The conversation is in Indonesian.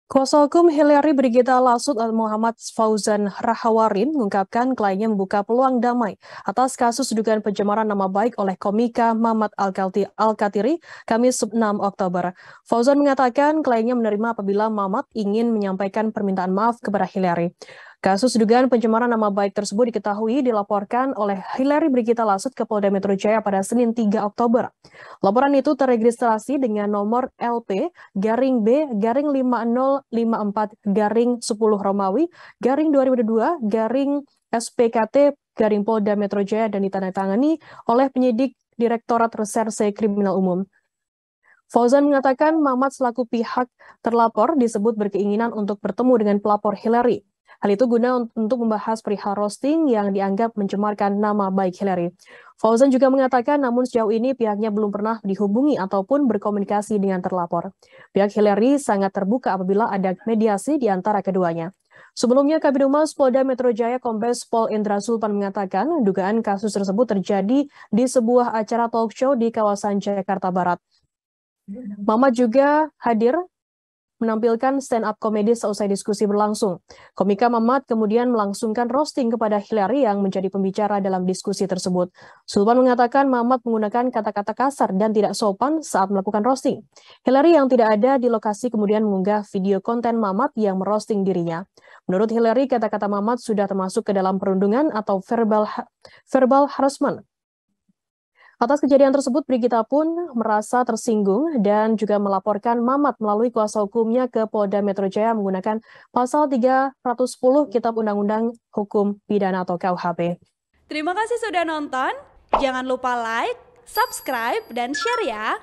Kuasa hukum Hillary Brigita Lasut Muhammad Fauzan Rahawarin mengungkapkan kliennya membuka peluang damai atas kasus dugaan pencemaran nama baik oleh komika Mamat Al-Katiri Kamis 6 Oktober. Fauzan mengatakan kliennya menerima apabila Mamat ingin menyampaikan permintaan maaf kepada Hillary. Kasus dugaan pencemaran nama baik tersebut diketahui dilaporkan oleh Hillary Brigita Lasut ke Polda Metro Jaya pada Senin 3 Oktober. Laporan itu terregistrasi dengan nomor LP garing B garing 5054 garing 10 Romawi garing 2002 garing SPKT garing Polda Metro Jaya dan ditandatangani oleh penyidik Direktorat Reserse Kriminal Umum. Fauzan mengatakan Mamat selaku pihak terlapor disebut berkeinginan untuk bertemu dengan pelapor Hillary. Hal itu guna untuk membahas perihal roasting yang dianggap mencemarkan nama baik Hillary. Fauzan juga mengatakan namun sejauh ini pihaknya belum pernah dihubungi ataupun berkomunikasi dengan terlapor. Pihak Hillary sangat terbuka apabila ada mediasi di antara keduanya. Sebelumnya, Kabid Humas Polda Metro Jaya Kombes Pol Indra Sulpan mengatakan dugaan kasus tersebut terjadi di sebuah acara talk show di kawasan Jakarta Barat. Mamat juga hadir menampilkan stand-up komedi seusai diskusi berlangsung. Komika Mamat kemudian melangsungkan roasting kepada Hillary yang menjadi pembicara dalam diskusi tersebut. Sulpan mengatakan Mamat menggunakan kata-kata kasar dan tidak sopan saat melakukan roasting. Hillary yang tidak ada di lokasi kemudian mengunggah video konten Mamat yang merosting dirinya. Menurut Hillary, kata-kata Mamat sudah termasuk ke dalam perundungan atau verbal harassment. Atas kejadian tersebut, Brigita pun merasa tersinggung dan juga melaporkan Mamat melalui kuasa hukumnya ke Polda Metro Jaya menggunakan pasal 310 Kitab Undang-Undang Hukum Pidana atau KUHP. Terima kasih sudah nonton. Jangan lupa like, subscribe, dan share ya.